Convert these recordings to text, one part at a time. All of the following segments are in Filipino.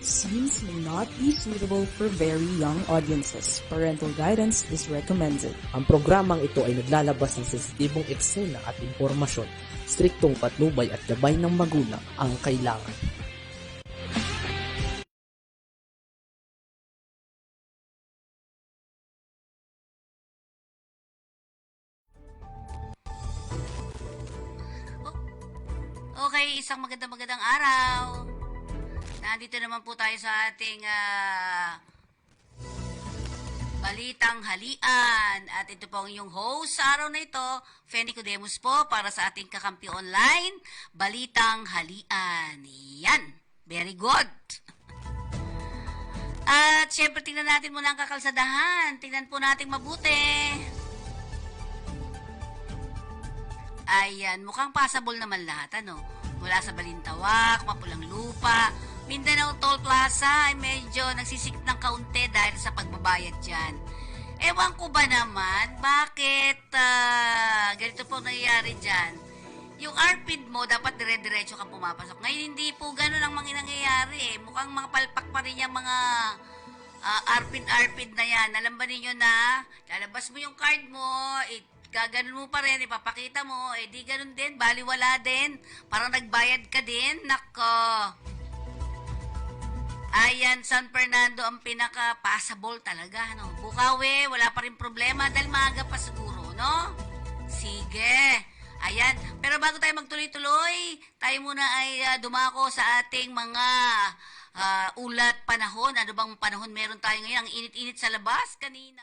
Scenes may not be suitable for very young audiences. Parental guidance is recommended. Ang programang ito ay naglalabas ng sensitibong eksena at impormasyon. Striktong patnubay at gabay ng magulang ang kailangan. Okay, isang magandang araw. Nandito naman po tayo sa ating Balitang Halian. At ito po ang iyong host sa araw na ito, Fenny Codemus po, para sa ating kakampi online, Balitang Halian. Yan, very good. At syempre, tingnan natin muna ang kakalsadahan. Tingnan po natin mabuti. Ayan, mukhang passable naman lahat, ano? Mula sa Balintawak, Mapulang Lupa, Mindanao Toll Plaza ay medyo nagsisikip ng kaunti dahil sa pagbabayad dyan. Ewan ko ba naman, bakit ganito po nangyayari dyan? Yung RPID mo, dapat dire-diretso ka pumapasok. Ngayon, hindi po ganun ang mga nangyayari eh. Mukhang mga palpak pa rin yung mga RPID na yan. Alam ba ninyo na, lalabas mo yung card mo, gaganon mo pa rin, ipapakita mo, di ganun din, baliwala din. Parang nagbayad ka din, nako. Ayan, San Fernando ang pinaka-passable talaga, no? Bukawi, wala pa rin problema dahil maaga pa siguro, no? Sige. Ayan, pero bago tayo magtuloy-tuloy, tayo muna ay dumako sa ating mga ulat panahon. Ano bang panahon meron tayo ngayon? Ang init-init sa labas kanina.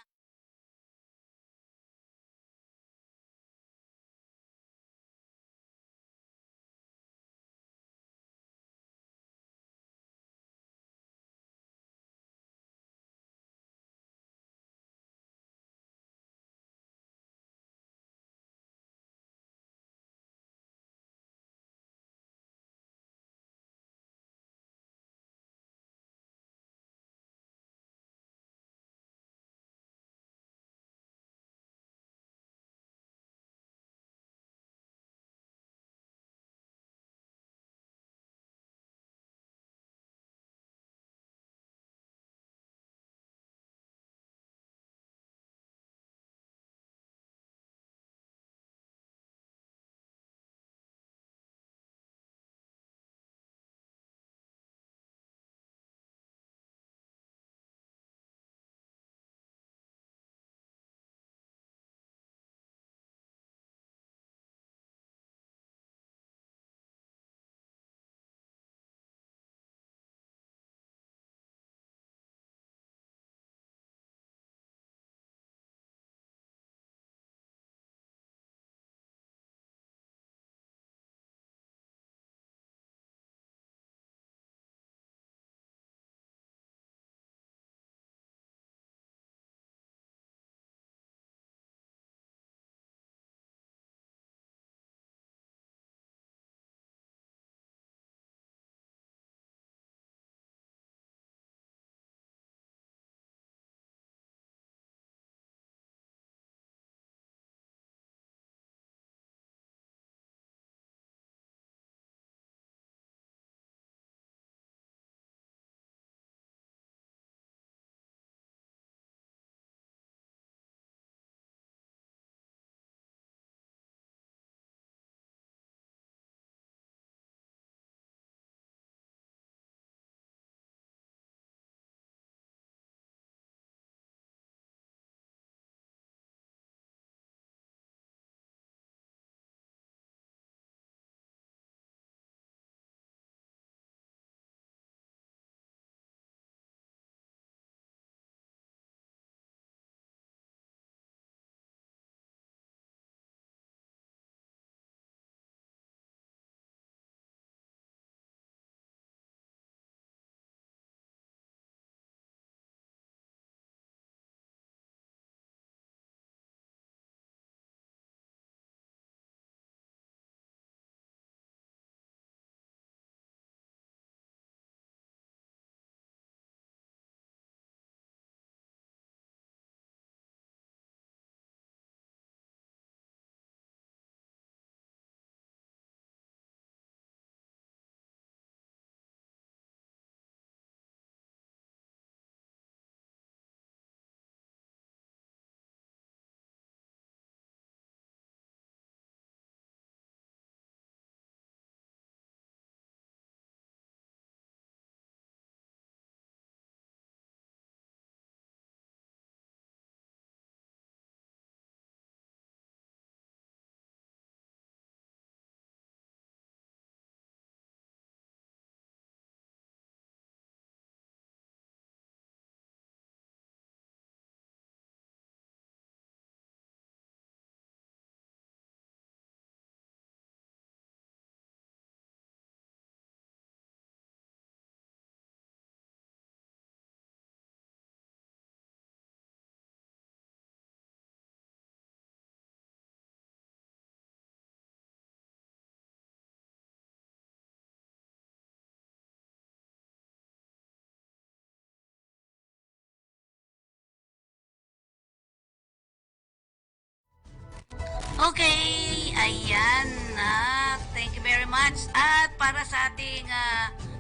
Okay, ayan na. Thank you very much. At para sa ating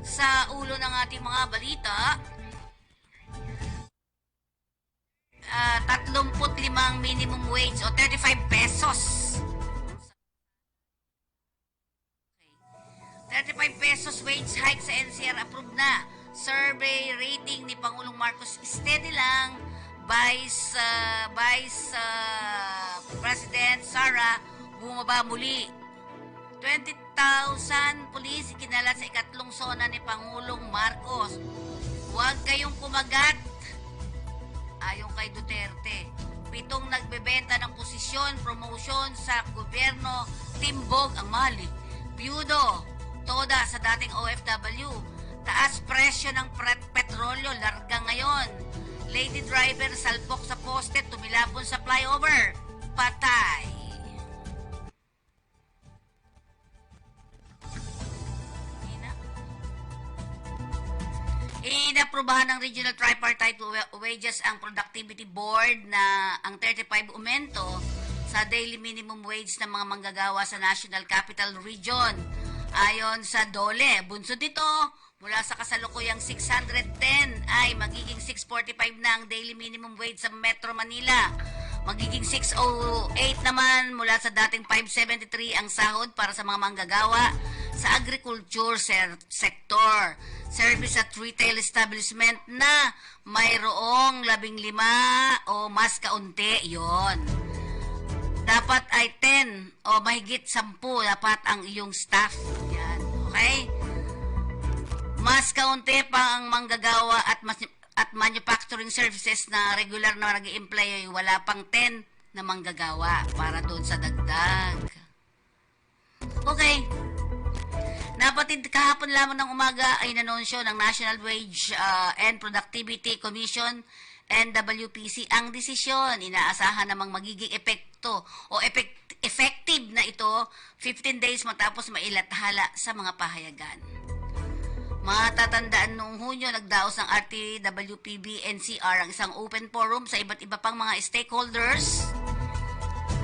sa ulo ng ating mga balita, 35 minimum wage o 35 pesos. 35 pesos wage hike sa NCR approved na. Survey rating ni Pangulong Marcos steady lang. Vice President Sara bumaba muli. 20,000 pulis ikinala sa ikatlong sona ni Pangulong Marcos. Huwag kayong kumagat. Ayon kay Duterte. 7 nagbebenta ng posisyon, promotion sa gobyerno, timbog ang mali. Byudo, toda sa dating OFW. Taas presyo ng petrolyo, larga ngayon. Lady driver salpok sa poste, tumilapon sa flyover. Patay. Inaprubahan ng Regional Tripartite Wages ang Productivity Board na ang 35 umento sa daily minimum wage ng mga manggagawa sa National Capital Region. Ayon sa DOLE, bunsod dito, mula sa kasalukuyang 610 ay magiging 645 na ang daily minimum wage sa Metro Manila. Magiging 608 naman mula sa dating 573 ang sahod para sa mga manggagawa sa agriculture sector. Service at retail establishment na mayroong 15 o mas kaunti, yon. Dapat ay 10 o mahigit 10 dapat ang iyong staff. Yan, okay? Mas kaunti pa ang manggagawa at manufacturing services na regular na nag-i-employ, wala pang 10 na manggagawa para doon sa dagdag. Okay. Napatid kahapon lamang ng umaga ay nanonsyo ng National Wage and Productivity Commission NWPC ang desisyon. Inaasahan namang magiging effective na ito 15 days matapos mailathala sa mga pahayagan. Matatandaan noong Hunyo, nagdaos ng RTWPB-NCR ang isang open forum sa iba't iba pang mga stakeholders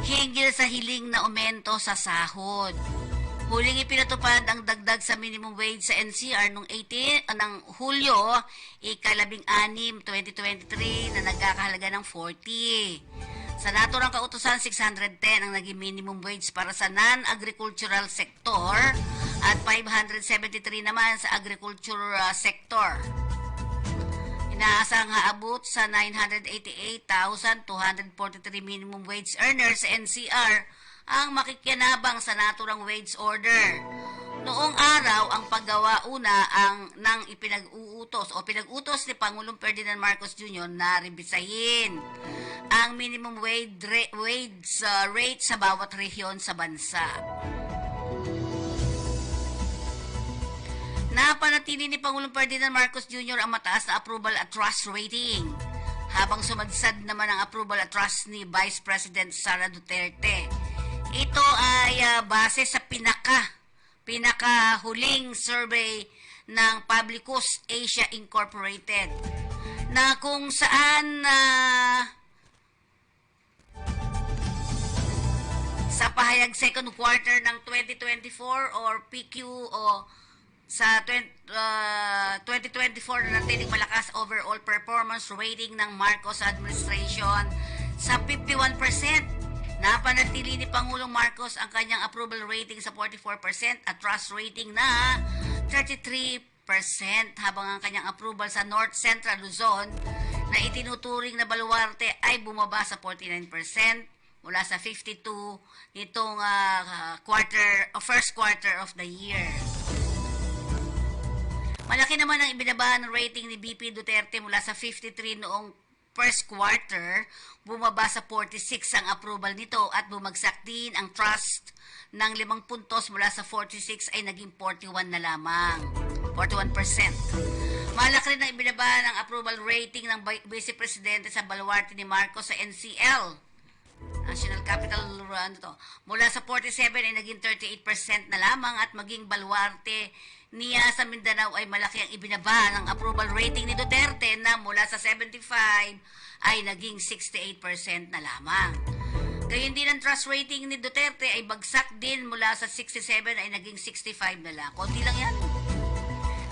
hinggil sa hiling na aumento sa sahod. Huling ipinatupad ang dagdag sa minimum wage sa NCR noong 18 ng Hulyo, ika-16, 2023 na nagkakahalaga ng 40. Sa naturang kautusan, 610 ang naging minimum wage para sa non-agricultural sector at 573 naman sa agriculture sector. Inaasang haabot sa 988,243 minimum wage earners sa NCR ang makikinabang sa naturang wage order. Noong araw, ang paggawa una ng ipinag-uutos o pinag-utos ni Pangulong Ferdinand Marcos Jr. na rebisahin ang minimum wage rate sa bawat rehiyon sa bansa. Napanatili ni Pangulong Ferdinand Marcos Jr. ang mataas na approval at trust rating, habang sumadsad naman ang approval at trust ni Vice President Sara Duterte. Ito ay base sa pinakahuling survey ng Publicus Asia Incorporated na kung saan sa pahayag second quarter ng 2024 or PQ o sa 2024 na natiling malakas overall performance rating ng Marcos administration sa 51%. Napanatili ni Pangulong Marcos ang kanyang approval rating sa 44% at trust rating na 33%, habang ang kanyang approval sa North Central Luzon na itinuturing na baluarte ay bumaba sa 49% mula sa 52 nitong first quarter of the year. Malaki naman ang ibinaba ng rating ni BP Duterte mula sa 53 noong first quarter, bumaba sa 46 ang approval nito at bumagsak din ang trust ng 5 puntos mula sa 46 ay naging 41 na lamang. 41%. Malaki rin ang ibinaba ng approval rating ng Vice Presidente sa baluarte ni Marcos sa NCL. National Capital mula sa 47 ay naging 38% na lamang at maging baluarte niya sa Mindanao ay malaki ang ibinaba ng approval rating ni Duterte na mula sa 75 ay naging 68% na lamang. Gayun din ang trust rating ni Duterte ay bagsak din mula sa 67 ay naging 65 na lang. Konti lang yan.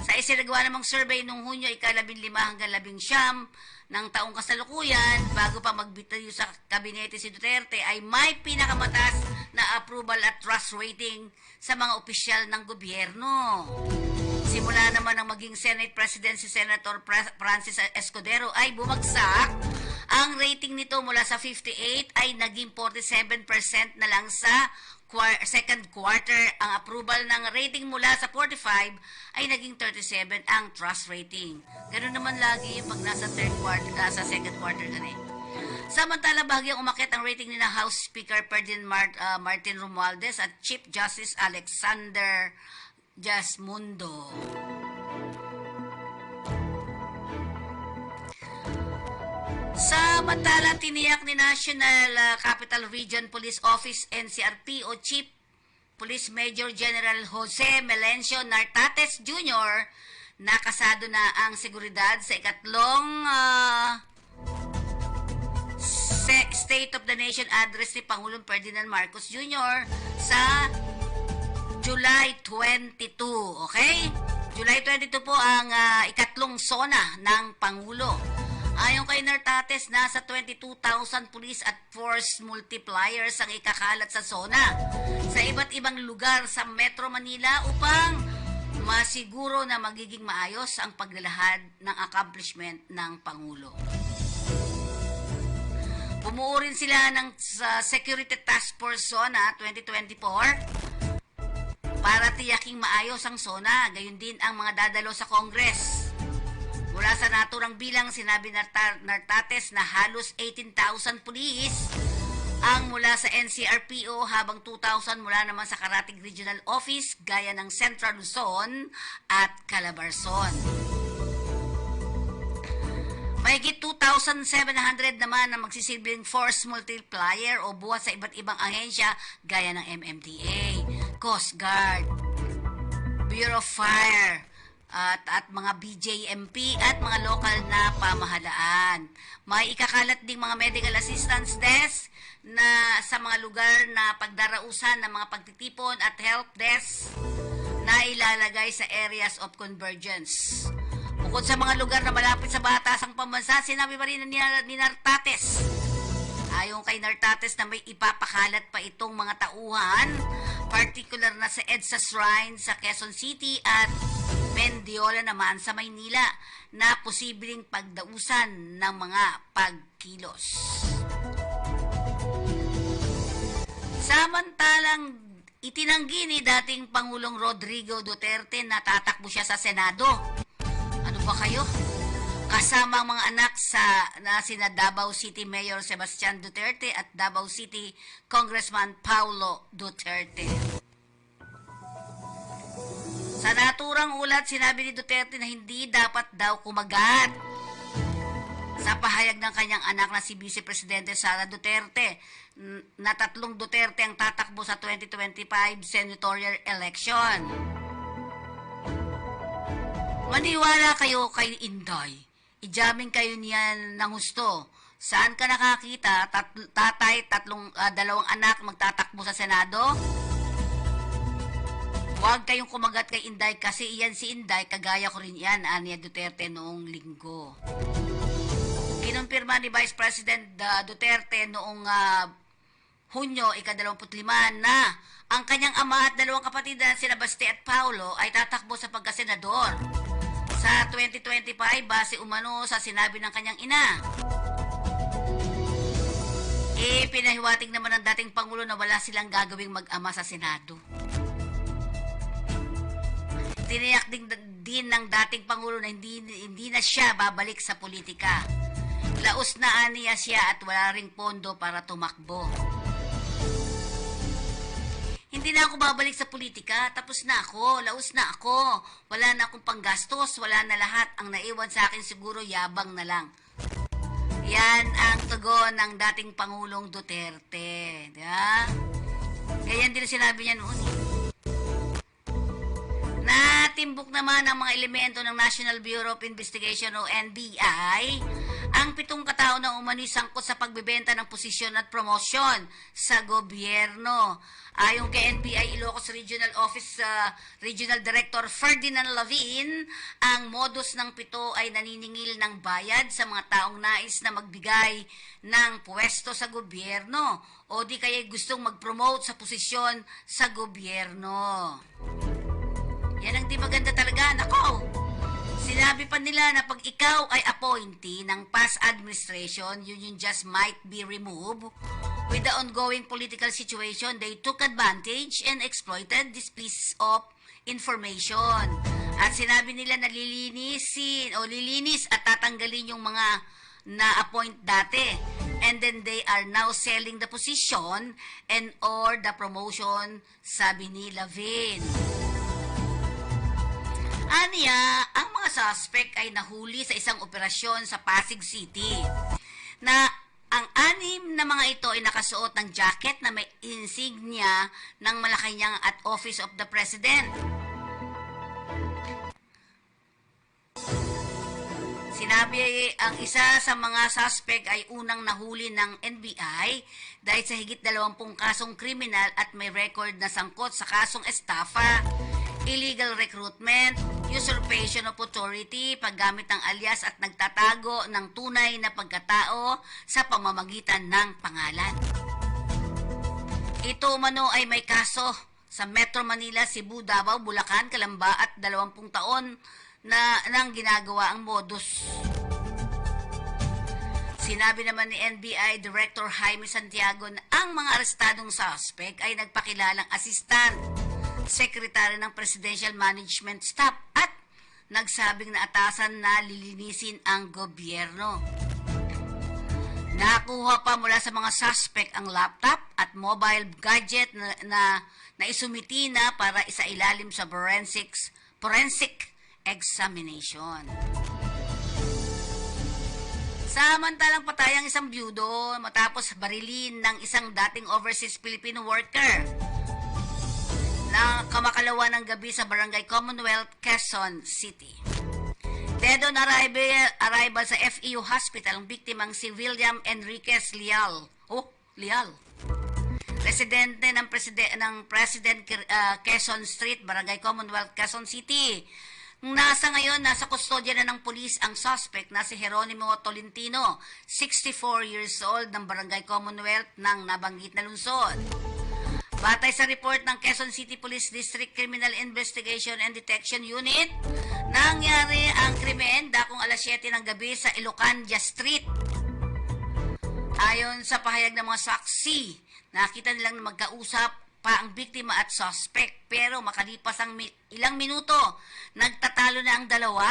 Sa isinagawa namang survey noong Hunyo, ika-15 hanggang 19 ng taong kasalukuyan, bago pa magbitayo sa kabinete si Duterte, ay may pinakamataas na approval at trust rating sa mga opisyal ng gobyerno. Simula naman ang maging Senate President si Senator Francis Escudero ay bumagsak. Ang rating nito mula sa 58 ay naging 47% na lang sa second quarter. Ang approval ng rating mula sa 45 ay naging 37 ang trust rating. Ganun naman lagi yung pag nasa sa second quarter ka na eh. Samantala, bahagyang umakyat ang rating ni na House Speaker Ferdinand Martin Romualdez at Chief Justice Alexander Jasmundo. Samantala, tiniyak ni National Capital Region Police Office NCRP o Chief Police Major General Jose Melencio Nartates Jr. na kasado na ang seguridad sa ikatlong State of the Nation address ni Pangulong Ferdinand Marcos Jr. sa July 22, okay? July 22 po ang ikatlong SONA ng Pangulo. Ayon kay Nartates, nasa 22,000 police at force multipliers ang ikakalat sa SONA sa iba't ibang lugar sa Metro Manila upang masiguro na magiging maayos ang paglalahad ng accomplishment ng Pangulo. Bumuo rin sila ng Security Task Force SONA 2024 para tiyaking maayos ang SONA, gayon din ang mga dadalo sa Congress. Mula sa naturang bilang, sinabi Nartates na halos 18,000 pulis ang mula sa NCRPO habang 2,000 mula naman sa Karatig Regional Office gaya ng Central Luzon at Calabarzon. Mahigit 2,700 naman ang magsisilbing force multiplier o buhat sa iba't ibang ahensya gaya ng MMDA, Coast Guard, Bureau of Fire, at mga BJMP at mga lokal na pamahalaan. May ikakalat ding mga medical assistance desk na sa mga lugar na pagdarausan ng mga pagtitipon at help desk na ilalagay sa areas of convergence. Bukod sa mga lugar na malapit sa batasang pambansa, sinabi pa rin ni Nartates. Ayon kay Nartates na may ipapakalat pa itong mga tauhan, particular na sa EDSA Shrine sa Quezon City at Mendiola naman sa Maynila na posibleng pagdausan ng mga pagkilos. Samantalang itinanggi ni dating Pangulong Rodrigo Duterte na tatakbo siya sa Senado. Ano ba kayo? Kasama ang mga anak na sina Davao City Mayor Sebastian Duterte at Davao City Congressman Paulo Duterte. Sa naturang ulat, sinabi ni Duterte na hindi dapat daw kumagat sa pahayag ng kanyang anak na si Vice Presidente Sara Duterte na 3 Duterte ang tatakbo sa 2025 senatorial election. Maniwala kayo kay Inday. Ijamin kayo niyan ng husto. Saan ka nakakita? Tatay, 2 anak magtatakbo sa Senado? Huwag kayong kumagat kay Inday kasi iyan si Inday, kagaya ko rin yan, Ania Duterte noong linggo. Kinumpirma ni Vice President Duterte noong Hunyo, ika-25 na ang kanyang ama at 2 kapatid na sina Basti at Paulo ay tatakbo sa pagkasenador sa 2025 base umano sa sinabi ng kanyang ina. Pinahiwatig naman ng dating Pangulo na wala silang gagawing mag-ama sa Senado. Tiniyak din ng dating Pangulo na hindi na siya babalik sa politika. Laos na aniya siya at wala ring pondo para tumakbo. Hindi na ako babalik sa politika, tapos na ako, laos na ako. Wala na akong panggastos, wala na lahat. Ang naiwan sa akin siguro yabang na lang. Yan ang tugon ng dating Pangulong Duterte. Diba? Ganyan din sinabi niya noon. Na Tinatimbok naman ng mga elemento ng National Bureau of Investigation o NBI ang 7 katao na umano'y sangkot sa pagbebenta ng posisyon at promosyon sa gobyerno. Ayon kay NBI Ilocos Regional Office Regional Director Ferdinand Lavin, ang modus ng 7 ay naniningil ng bayad sa mga taong nais na magbigay ng pwesto sa gobyerno o di kaya gustong mag-promote sa posisyon sa gobyerno. Yan ang di maganda talaga. Nako! Sinabi pa nila na pag ikaw ay appointee ng past administration, you just might be removed. With the ongoing political situation, they took advantage and exploited this piece of information. At sinabi nila na lilinis at tatanggalin yung mga na-appoint dati. And then they are now selling the position and or the promotion, sabi ni Lavin. Aniya, ang mga suspect ay nahuli sa isang operasyon sa Pasig City na ang 6 na mga ito ay nakasuot ng jacket na may insignia ng Malacanang at Office of the President. Sinabi ang isa sa mga suspect ay unang nahuli ng NBI dahil sa higit 20 kasong kriminal at may record na sangkot sa kasong estafa, illegal recruitment, usurpation of authority, paggamit ng alias at nagtatago ng tunay na pagkatao sa pamamagitan ng pangalan. Ito umano ay may kaso sa Metro Manila, Cebu, Davao, Bulacan, Calamba at 20 taon na nang ginagawa ang modus. Sinabi naman ni NBI Director Jaime Santiago na ang mga arestadong suspect ay nagpakilalang assistant Secretary ng Presidential Management Staff at nagsabing na atasan na lilinisin ang gobyerno. Nakuha pa mula sa mga suspect ang laptop at mobile gadget na isumiti na para isailalim sa forensic examination. Samantalang patay ang isang byudo matapos barilin ng isang dating overseas Filipino worker na kamakalawa ng gabi sa Barangay Commonwealth, Quezon City. Dead on arrival sa FEU Hospital ang biktimang si William Enriquez Leal. Leal. Residente ng President Quezon Street, Barangay Commonwealth, Quezon City. Nasa kustodya na ng pulis ang suspect na si Jeronimo Tolentino, 64 years old ng Barangay Commonwealth ng nabanggit na lungsod. Batay sa report ng Quezon City Police District Criminal Investigation and Detection Unit, nangyari ang krimen dakong alas 7 ng gabi sa Ilocandia Street. Ayon sa pahayag ng mga saksi, nakita nilang magkausap pa ang biktima at suspect pero makalipas ang ilang minuto, nagtatalo na ang dalawa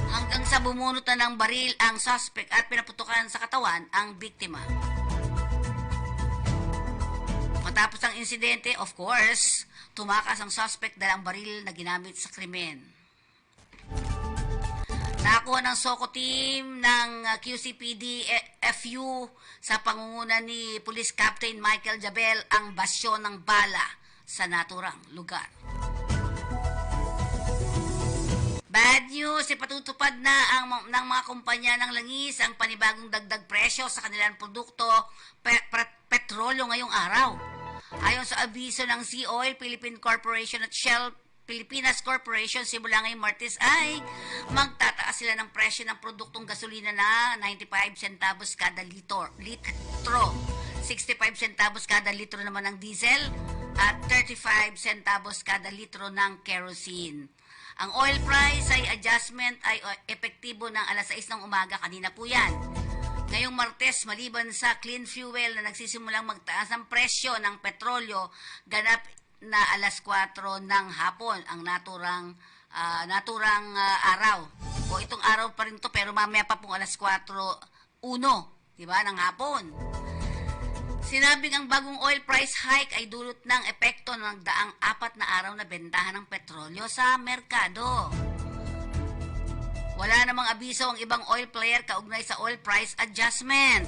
hanggang sa bumunot na ng baril ang suspect at pinaputukan sa katawan ang biktima. Matapos ang insidente, of course, tumakas ang suspect dahil ang baril na ginamit sa krimen. Nakuha ng SOCO team ng QCPD FU sa pangunguna ni Police Captain Michael Jabel ang basyon ng bala sa naturang lugar. Bad news, ipatutupad na ng mga kumpanya ng langis ang panibagong dagdag presyo sa kanilang produkto, petrolyo ngayong araw. Ayon sa abiso ng Sea Oil, Philippine Corporation at Shell Pilipinas Corporation, simula ngayong Martes ay magtataas sila ng presyo ng produktong gasolina na 95 centavos kada litro, 65 centavos kada litro naman ng diesel at 35 centavos kada litro ng kerosene. Ang oil price ay adjustment ay epektibo ng alas 6 ng umaga, kanina po yan. Ngayong Martes, maliban sa clean fuel na nagsisimulang magtaas ang presyo ng petrolyo, ganap na alas 4 ng hapon ang naturang araw. O itong araw pa rin to pero mamaya pa pong alas 4:01, di ba, ng hapon. Sinabing ang bagong oil price hike ay dulot ng epekto ng daang 4 na araw na bentahan ng petrolyo sa merkado. Wala namang abiso ang ibang oil player kaugnay sa oil price adjustment.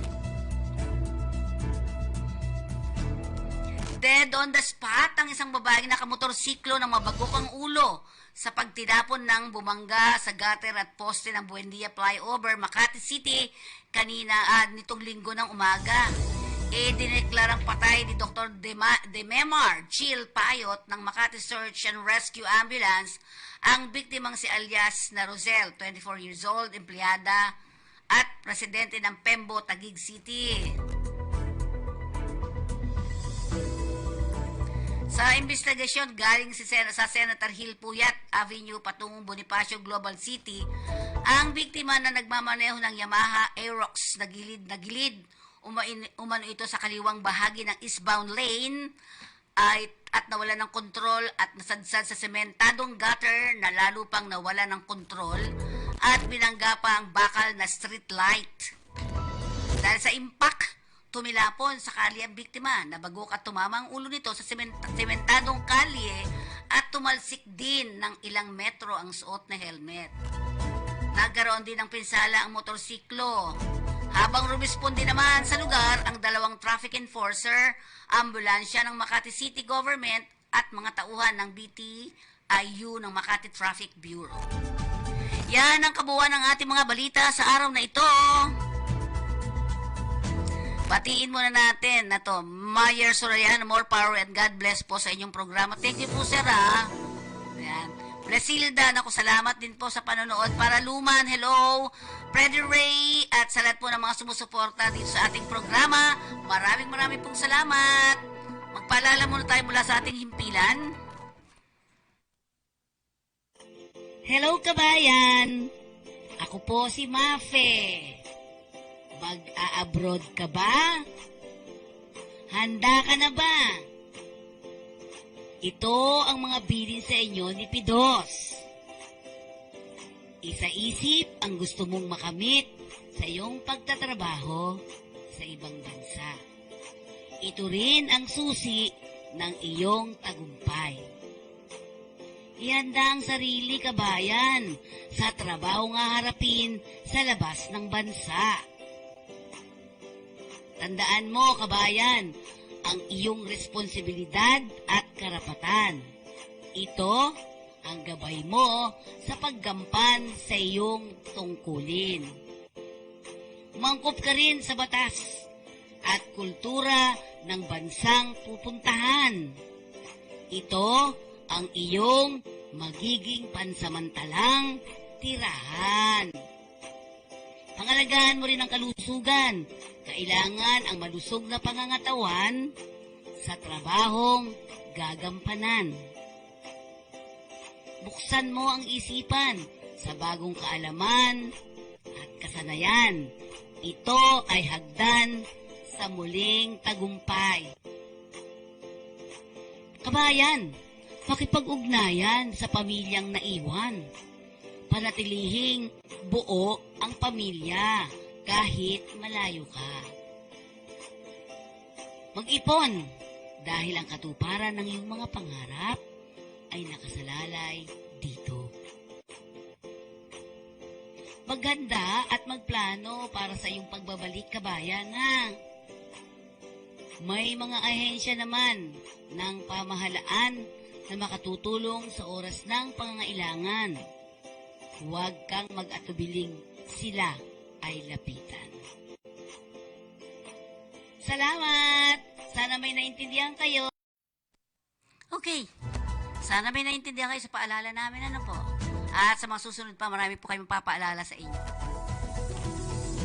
Dead on the spot ang isang babaeng nakamotorsiklo ng mabagok ang ulo sa pagtinapon ng bumangga sa gutter at poste ng Buendia Flyover, Makati City kanina nitong linggo ng umaga. Dineklarang patay ni Dr. Dememar Chill Payot ng Makati Search and Rescue Ambulance ang biktimang si alias na Rosel, 24 years old, empleyada at presidente ng Pembo, Taguig City. Sa investigasyon galing sa Senator Hill Puyat Avenue patungong Bonifacio Global City, ang biktima na nagmamaneho ng Yamaha Aerox na gilid umano ito sa kaliwang bahagi ng eastbound lane at nawala ng kontrol at nasadsad sa sementadong gutter na lalo pang nawala ng kontrol at binangga pa ang bakal na street light. Dahil sa impact, tumilapon sa kalye ang biktima, nabagok at tumama ang ulo nito sa sementadong kalye at tumalsik din ng ilang metro ang suot na helmet. Nagkaroon din ng pinsala ang motorsiklo. Habang rumisponde naman sa lugar ang dalawang traffic enforcer, ambulansya ng Makati City Government at mga tauhan ng BTIU ng Makati Traffic Bureau. Yan ang kabuuan ng ating mga balita sa araw na ito. Batiin muna natin na to, Mayor Soriano, more power and God bless po sa inyong programa. Thank you po, sir, ha? Ayan. Blesilda, naku, salamat din po sa panonood. Para Luman, hello. Freddy Ray, at sa lahat po ng mga sumusuporta dito sa ating programa, maraming pong salamat. Magpaalala muna tayo mula sa ating himpilan. Hello, kabayan. Ako po si Mafe. Mag-a-abroad ka ba? Handa ka na ba? Ito ang mga bilin sa inyo ni Pidos. Isa-isip ang gusto mong makamit sa iyong pagtatrabaho sa ibang bansa. Ito rin ang susi ng iyong tagumpay. Ihanda ang sarili, kabayan, sa trabaho nga harapin sa labas ng bansa. Tandaan mo, kabayan, ang iyong responsibilidad at karapatan. Ito ang gabay mo sa paggampan sa iyong tungkulin. Mangkop ka rin sa batas at kultura ng bansang pupuntahan. Ito ang iyong magiging pansamantalang tirahan. Pangalagaan mo rin ang kalusugan. Kailangan ang malusog na pangangatawan sa trabahong gagampanan. Buksan mo ang isipan sa bagong kaalaman at kasanayan. Ito ay hagdan sa muling tagumpay. Kabayan, makipag-ugnayan sa pamilyang naiwan. Panatilihing buo ang pamilya kahit malayo ka. Mag-ipon dahil ang katuparan ng iyong mga pangarap ay nakasalalay dito. Maghanda at magplano para sa iyong pagbabalik, kabayan, ha? May mga ahensya naman ng pamahalaan na makatutulong sa oras ng pangangailangan. Huwag kang mag-atubiling sila ay lapitan. Salamat! Sana may naintindihan kayo. Okay. Sana may naintindihan kayo sa paalala namin, ano po. At sa mga susunod pa, marami po kayong papaalala sa inyo.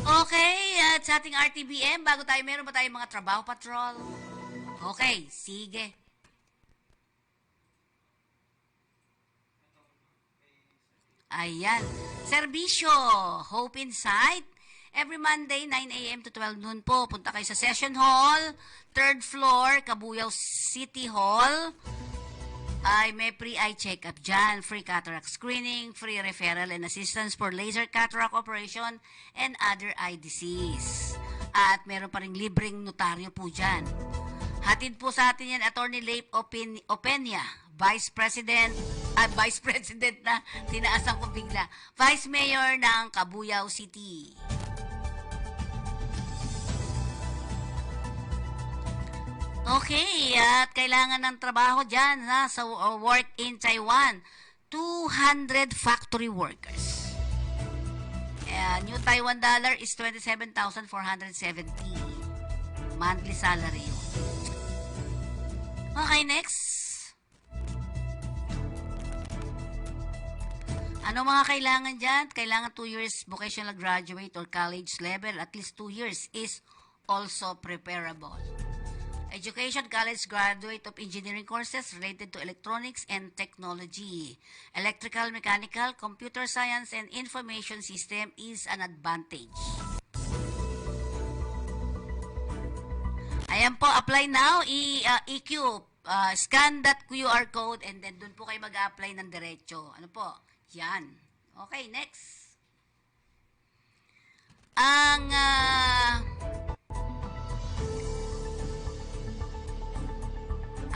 Okay, at sa ating RTBM, bago tayo, meron ba tayong mga trabaho patrol? Okay, sige. Ayan. Serbisyo, Hope Insight. Every Monday, 9 a.m. to 12 noon po. Punta kayo sa Session Hall, 3rd floor, Cabuyao City Hall. Ay may free eye check-up dyan, free cataract screening, free referral and assistance for laser cataract operation and other eye disease. At meron pa rin libreng notaryo po dyan. Hatid po sa atin yan, Attorney Leif Openia, Vice President na, tinaasan ko bigla, Vice Mayor ng Cabuyao City. Okay, at kailangan ng trabaho dyan sa work in Taiwan. 200 factory workers. New Taiwan dollar is 27,470. Monthly salary yun. Okay, next. Ano mga kailangan dyan? Kailangan 2 years vocational graduate or college level. At least 2 years is also preparable. Education, college graduate of engineering courses related to electronics and technology. Electrical, mechanical, computer science, and information system is an advantage. Ayan po, apply now. EQ, scan that QR code and then dun po kayo mag-apply ng diretso. Ano po? Yan. Okay, next. Ang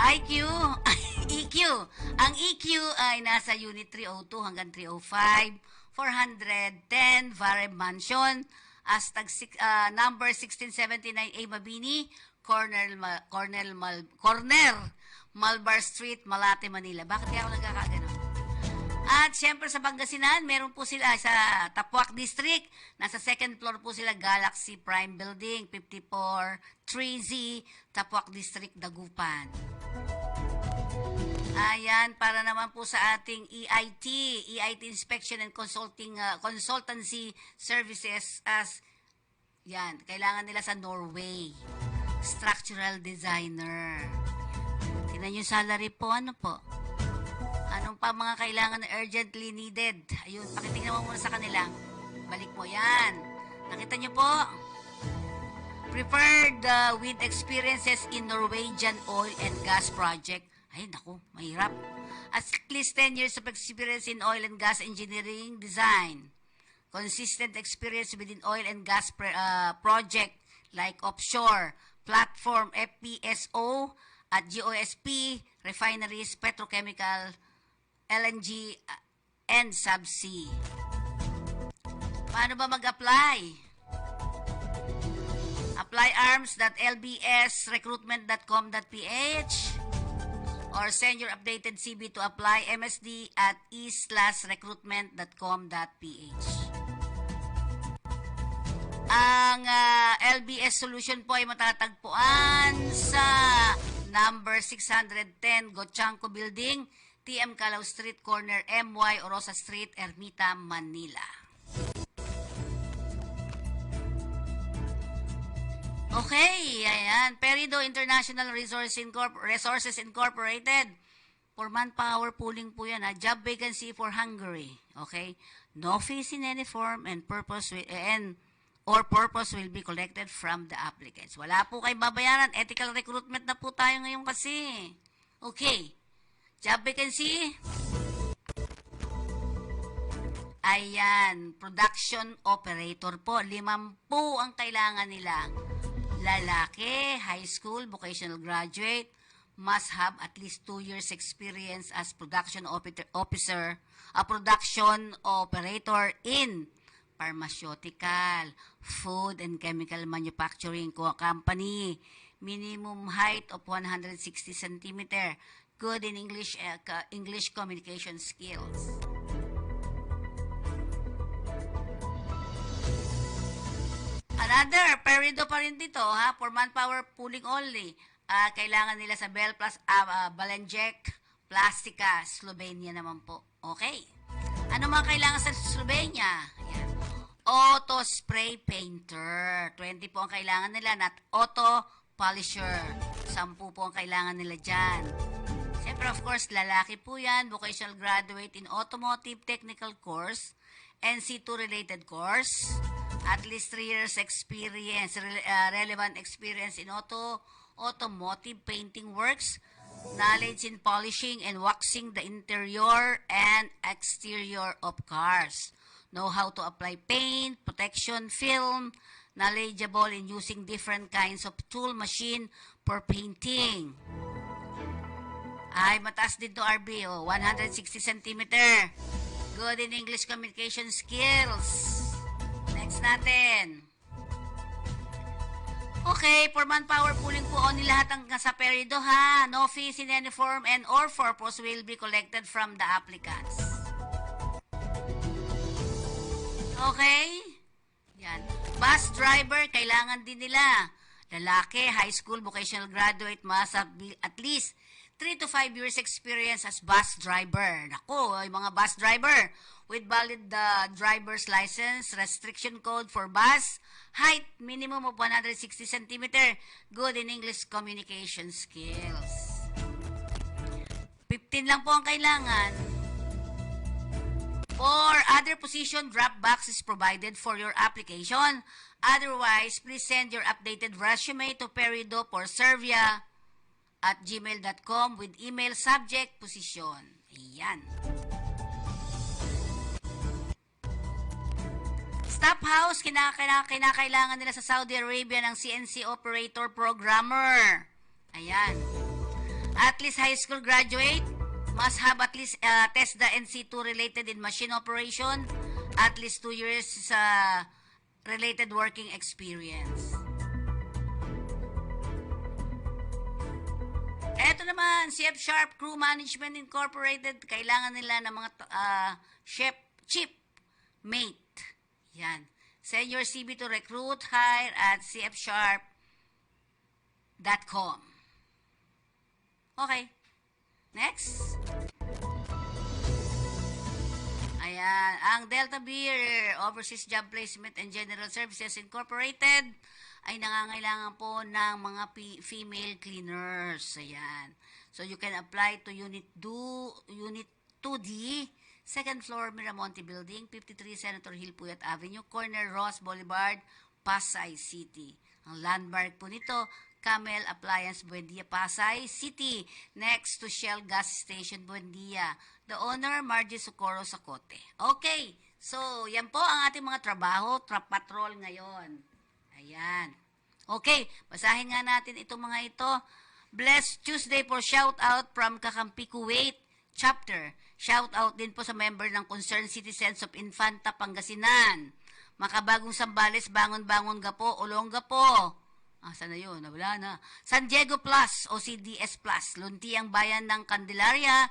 IQ, EQ. Ang EQ ay nasa Unit 302 hanggang 305, 410, Vareb Mansion, Astag number 1679A Mabini, Corner Malbar Street, Malate, Manila. Bakit kaya ako nagkakagano? At syempre sa Pangasinan, meron po sila sa Tapuac District. Nasa second floor po sila, Galaxy Prime Building, 54-3Z, Tapuac District, Dagupan. Ayan, para naman po sa ating EIT Inspection and Consultancy Services as, yan, kailangan nila sa Norway. Structural Designer. Tingnan yung salary po, ano po? Anong pa mga kailangan na urgently needed? Ayun, pakitingnan mo muna sa kanila. Balik mo yan. Nakita nyo po? Preferred with experiences in Norwegian oil and gas project. Ay, naku, mahirap. At least 10 years of experience in oil and gas engineering design. Consistent experience within oil and gas project like offshore, platform, FPSO, at GOSP, refineries, petrochemical, LNG, and subsea. Paano ba mag-apply? applyarms.lbsrecruitment.com.ph or send your updated CV to apply MSD at e/recruitment.com.ph. Ang LBS solution po ay matatagpuan sa number 610 Gochanco Building, TM Calao Street, corner MY Orosa Street, Ermita, Manila. Okay, ayan. Perido International Resources Incorporated. For manpower pooling po yan. Job vacancy for Hungary. Okay? No fees in any form and purpose will be collected from the applicants. Wala po kayo babayaran. Ethical recruitment na po tayo ngayon kasi. Okay. Job vacancy. Ayan. Production operator po. 5 ang kailangan nila. Lalaki, high school, vocational graduate, must have at least 2 years experience as production operator in pharmaceutical, food and chemical manufacturing company. Minimum height of 160 cm. Good in English communication skills. Another, perido pa rin dito, ha? For manpower pooling only. Kailangan nila sa Bell Plus, Balenjek, Plastica, Slovenia naman po. Okay. Ano mga kailangan sa Slovenia? Ayan. Auto spray painter. 20 po ang kailangan nila. Not auto polisher. 10 po ang kailangan nila dyan. Siyempre, of course, lalaki po yan. Vocational graduate in automotive technical course. NC2 related course. At least 3 years experience, relevant experience in automotive painting works, knowledge in polishing and waxing the interior and exterior of cars, know how to apply paint, protection film, knowledgeable in using different kinds of tool machine for painting. Ay, mataas din to RB, 160 cm. Good in English communication skills. Natin. Okay, for manpower pooling po only lahat ang nasa Perido ha. No fees in any form and or purpose will be collected from the applicants. Okay? Yan. Bus driver, kailangan din nila. Lalaki, high school, vocational graduate, must have at least 3 to 5 years experience as bus driver. Naku, yung mga bus driver with valid driver's license, restriction code for bus, height minimum of 160 cm, good in English communication skills. 15 lang po ang kailangan. For other position, drop box is provided for your application. Otherwise, please send your updated resume to perido@gmail.com with email subject position. Ayan. Staff house, kinakailangan nila sa Saudi Arabia ng CNC operator programmer. Ayan. At least high school graduate, must have at least TESDA NC2 related in machine operation, at least 2 years related working experience. Eto naman, CF Sharp Crew Management Incorporated, kailangan nila ng mga chip mate. Yan. Send your CV to recruithire@cfsharp.com. Okay. Next. Ayan. Ang Delta Beer Overseas Job Placement and General Services Incorporated ay nangangailangan po ng mga female cleaners. Ayan. So, you can apply to Unit 2D, second floor, Miramonte Building, 53 Senator Hill Puyat Avenue, corner Ross Boulevard, Pasay City. Ang landmark po nito, Camel Appliance, Buendia, Pasay City, next to Shell Gas Station, Buendia. The owner, Margie Socorro Sacote. Okay, so yan po ang ating mga trabaho, patrol ngayon. Ayan. Okay, basahin nga natin itong mga ito. Blessed Tuesday for shout out from Kakampi, Kuwait chapter. Shout out din po sa member ng Concerned Citizens of Infanta, Pangasinan. Makabagong Sambales, Bangon-Bangon Gapo, Olonga po. Sana yun? Wala na. San Diego Plus o CDS Plus. Lunti ang bayan ng Candelaria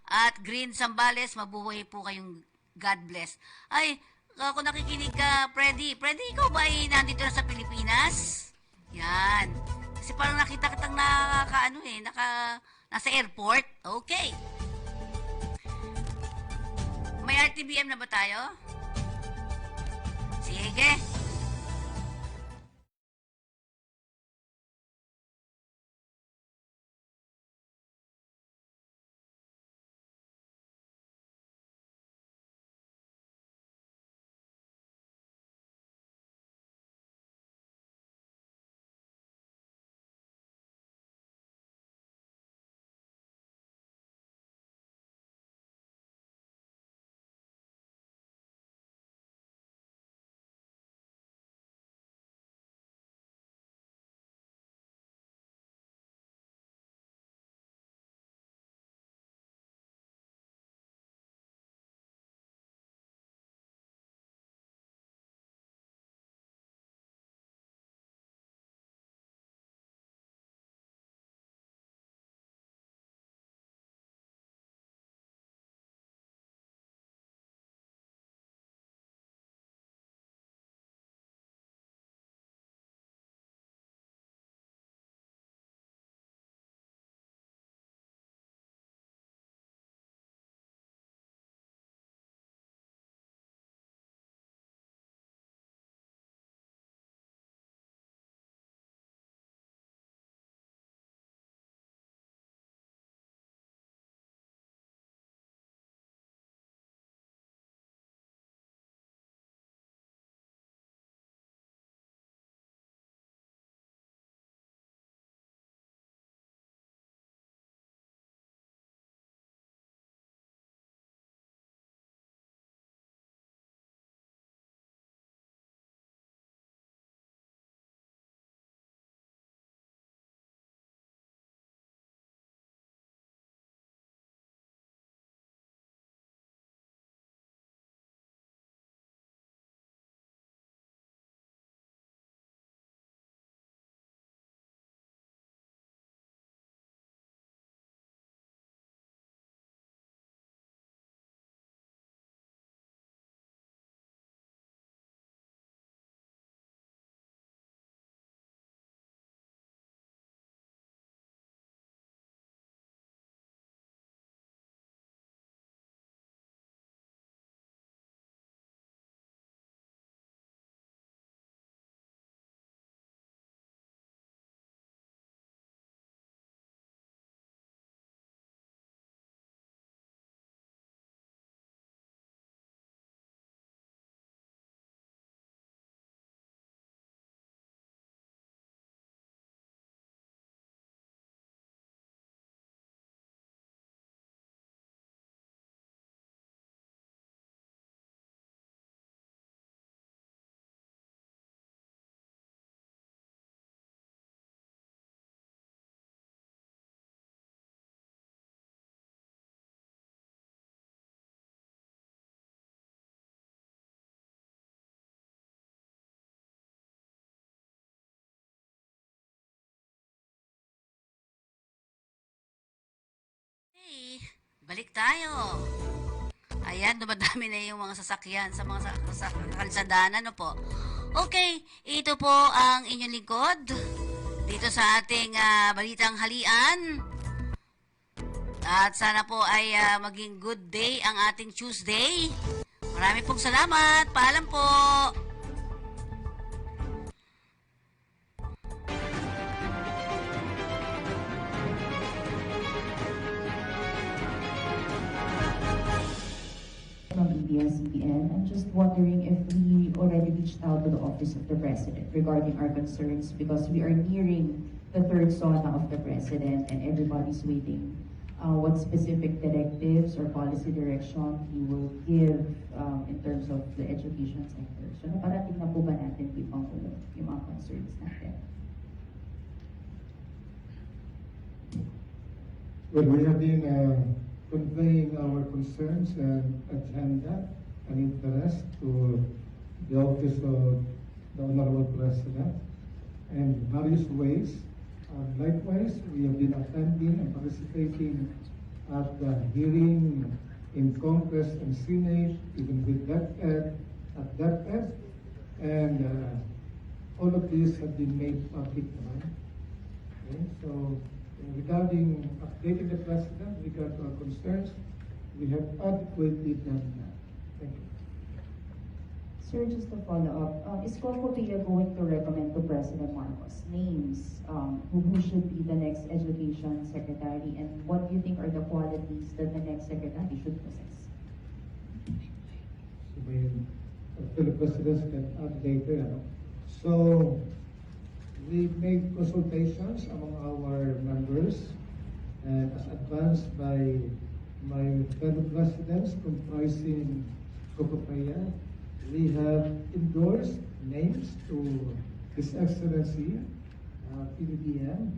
at Green Sambales. Mabuhay po kayong God bless. Ay, kung nakikinig ka, Freddy, ikaw ba ay nandito na sa Pilipinas? Yan. Kasi parang nakita kitang nasa airport. Okay. May RTBM na ba tayo? Sige. balik tayo. Ayan, dumadami na yung mga sasakyan sa mga kalsadanan, ano po. Okay, ito po ang inyong lingkod dito sa ating balitang halian. At sana po ay maging good day ang ating Tuesday. Marami pong salamat. Paalam po. From ABS-CBN. I'm just wondering if we already reached out to the Office of the President regarding our concerns because we are nearing the third SONA of the President and everybody's waiting what specific directives or policy direction he will give in terms of the education sector. So naparating na po ba natin kay Pangulo yung mga concerns natin? Well, we have been conveying our concerns and agenda and interest to the Office of the Honorable President in various ways. Likewise, we have been attending and participating at the hearing in Congress and Senate, even with DepEd, at DepEd, and all of these have been made public naman. Okay, so regarding updating the President regarding our concerns, we have adequately done that. Thank you. Sir, just to follow up, is Copia going to recommend to President Marcos names who should be the next education secretary, and what do you think are the qualities that the next secretary should possess? So may fellow presidents can add later. So we made consultations among our members, and as advanced by my fellow presidents comprising Copia, we have endorsed names to His Excellency PBBM,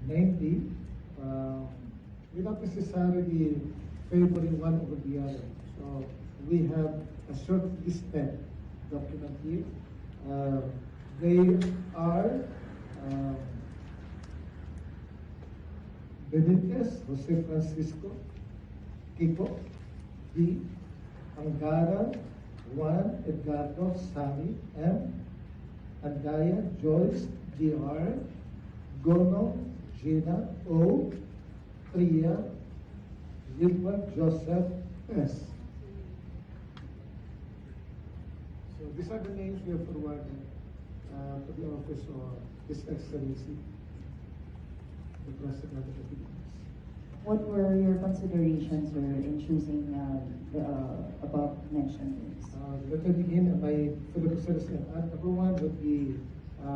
namely without necessarily favoring one over the other. So we have a short listed document here. They are Benitez Jose Francisco, Kiko D. Angara, Juan Edgardo Sami M. Andaya Joyce Dr. Gono Gina O. Tria Wilma Joseph S. So these are the names we have forwarded to the office of His Excellency, the President of the Philippines. What were your considerations, sir, in choosing the above mentioned names? Let me begin by fellow citizens. Number one would be, I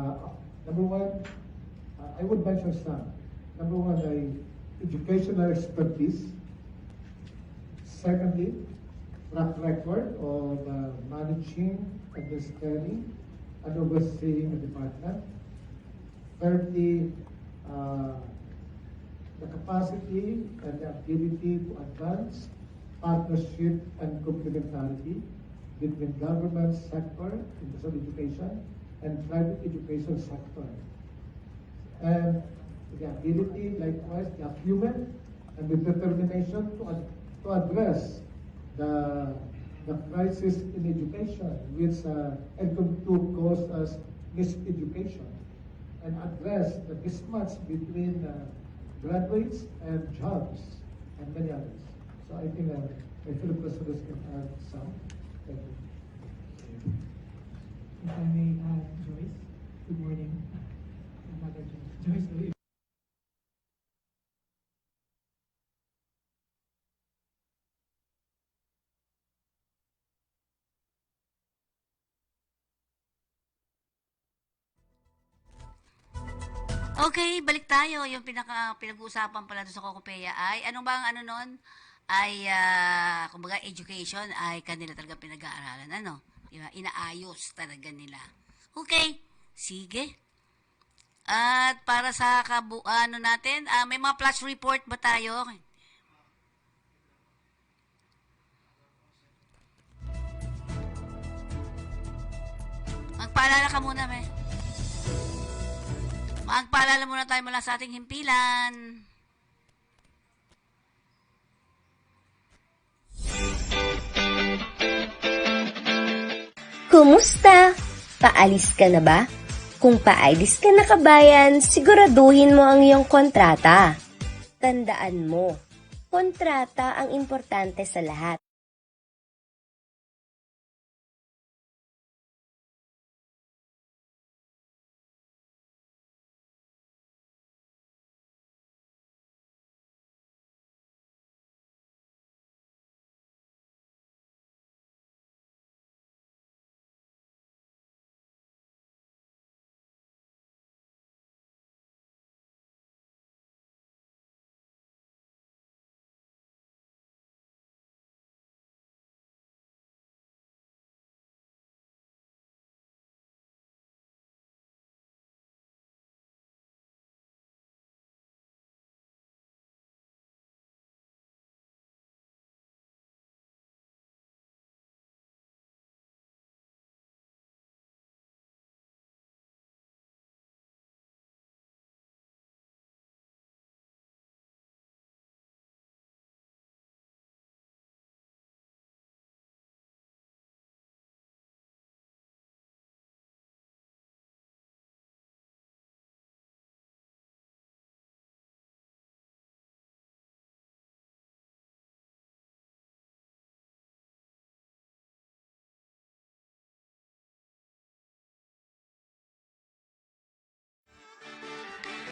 would mention some. Number one, educational expertise. Secondly, track record of managing, administering, and overseeing a department. Thirdly, the capacity and the ability to advance partnership and complementarity between government sector in terms of education and private education sector. And the ability, likewise, the acumen and the determination to address the crisis in education, which and to cause us miseducation, and address the mismatch between graduates and jobs and many others. So I think my fellow presidents can add some. Thank you. If I may add, Joyce, good morning. Mother Joyce Louis. Okay, balik tayo. Yung pinag-uusapan pala doon sa Cocopea ay, ano ba ang ano nun? Ay, kumbaga, education ay kanila talaga pinag-aaralan. Ano? Diba? Inaayos talaga nila. Okay, sige. At para sa ano natin, may mga flash report ba tayo? Magpaalala ka muna, may. Magpaalala muna tayo mula sa ating himpilan. Kumusta? Paalis ka na ba? Kung paalis ka na kabayan, siguraduhin mo ang iyong kontrata. Tandaan mo, kontrata ang importante sa lahat.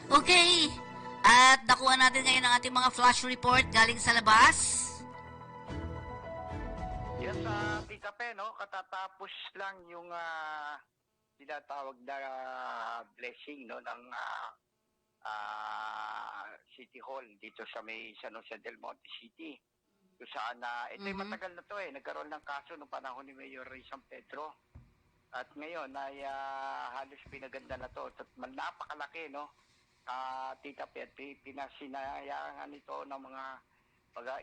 Okay, at nakuha natin ngayon ang ating mga flash report galing sa labas. Yes, Tita Pe, no? Katatapos lang yung tinatawag na blessing, no, ng City Hall dito sa may San Jose del Monte City. Kung saan ito'y matagal na to nagkaroon ng kaso noong panahon ni Mayor Ray San Pedro. At ngayon ay halos pinaganda na to. At napakalaki, no? Tita Pe, pinasinayangan ito ng mga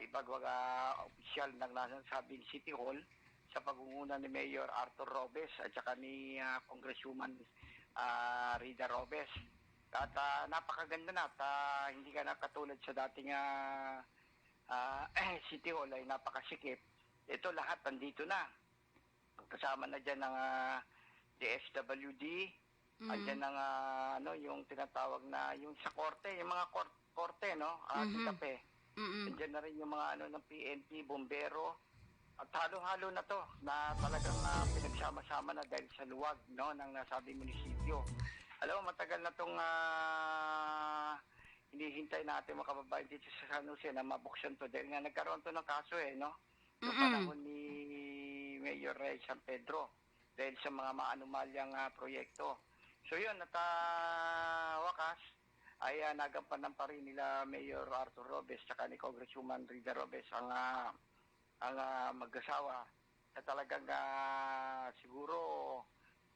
ibang opisyal ng nasabing City Hall sa pagunguna ni Mayor Arthur Robes at saka ni Congresswoman Rida Robes. At napakaganda na at hindi ka na katulad sa dating City Hall ay napakasikip. Ito lahat nandito na. Kasama na dyan ng DSWD, andyan ng yung tinatawag na yung sa korte, yung mga korte, no? Tita Pe. Andyan na rin yung mga ng PNP, bombero, at halo-halo na to na talagang pinagsama-sama na dahil sa luwag, no, ng nasabing munisipyo. Alam mo, matagal na tong hinihintay natin mga kababayan dito sa San Jose na mabuksan to dahil nga nagkaroon to ng kaso no? Yung panahon ni Mayor Ray San Pedro dahil sa mga maanumalyang proyekto. So yun, at wakas ay nagampanan pa rin nila Mayor Arthur Robes at ni Congresswoman Rida Robes ang mag-asawa na talagang siguro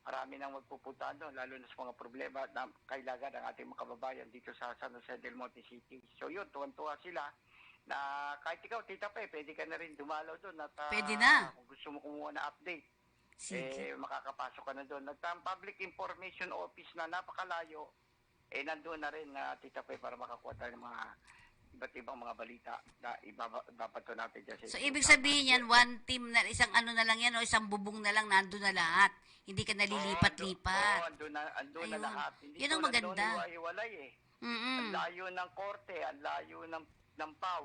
marami nang magpupuntahan doon, lalo na sa mga problema na kailangan ng ating mga kababayan dito sa San Jose del Monte City. So yun, tuwan-tuwa sila na kahit ikaw, Tita Pe, pwede ka na rin dumalaw doon at Pwede na. Kung gusto mo kumuha na update, Sige. makakapasok ka na doon. At ang Public Information Office na napakalayo, nandun na rin Tita Pe, para makakuha tayo ng mga iba't ibang mga balita na ibabato natin dyan. So, ibig sabihin yan, one team na, isang na lang yan, o isang bubong na lang, nandun na lahat. Hindi ka nalilipat-lipat. Andun na lahat. Hindi yun ang maganda. Iwalay Ang layo ng korte, ang layo ng PAW,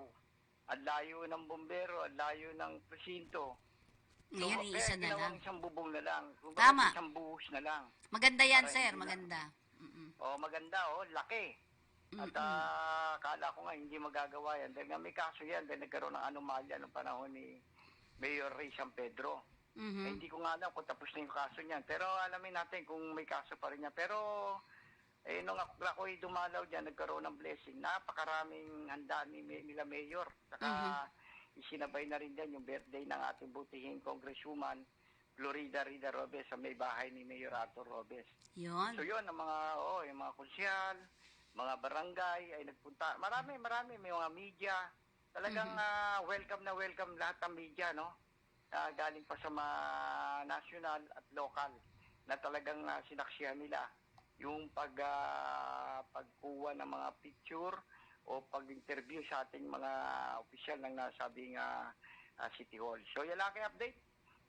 ang layo ng bombero, ang layo ng presinto. Ngayon, iisa na lang. Isang bubong na lang. Tama. Isang buhos na lang. Maganda yan, sir. Maganda. Maganda, laki. At kala ko nga hindi magagawa yan. Dahil may kaso yan, dahil nagkaroon ng anomalya noong panahon ni Mayor Ray San Pedro. Hindi ko nga alam kung tapos na yung kaso niyan. Pero alamin natin kung may kaso pa rin niya. Pero nung ako'y dumalaw dyan, nagkaroon ng blessing. Napakaraming handa nila Mayor. Saka isinabay na rin dyan yung birthday ng ating butihing Congresswoman Florida Rida Robes sa may bahay ni Mayor Arthur Robes. Yun. So yun, yung mga konsyal, mga barangay ay nagpunta. Marami, may mga media. Talagang welcome na welcome lahat ng media, no? Galing pa sa mga national at local na talagang sinaksihan nila yung pagkuha ng mga picture o pag-interview sa ating mga opisyal ng nasabing City Hall. So yan lang ang update.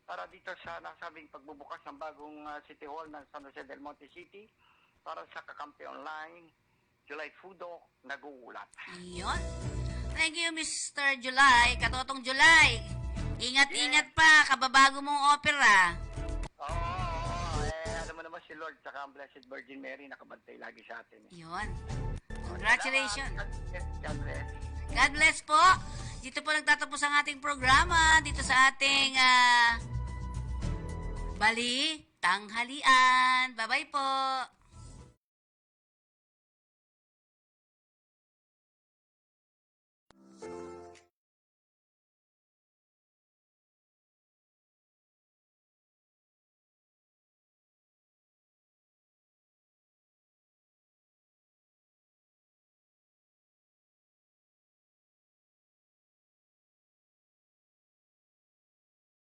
para dito sa nasabing pagbubukas ng bagong City Hall ng San Jose del Monte City para sa Kakampi Online, July Fudo, nag-uulat. Iyon. Thank you, Mr. July. Katotong July. Ingat-ingat pa, kababago mong opera. Oo, alam mo naman si Lord tsaka ang Blessed Virgin Mary nakabantay lagi sa atin. Iyon. Congratulations. God bless. God bless po. Dito po nagtatapos ang ating programa. Dito sa ating Bali Tanghalian. Bye-bye po.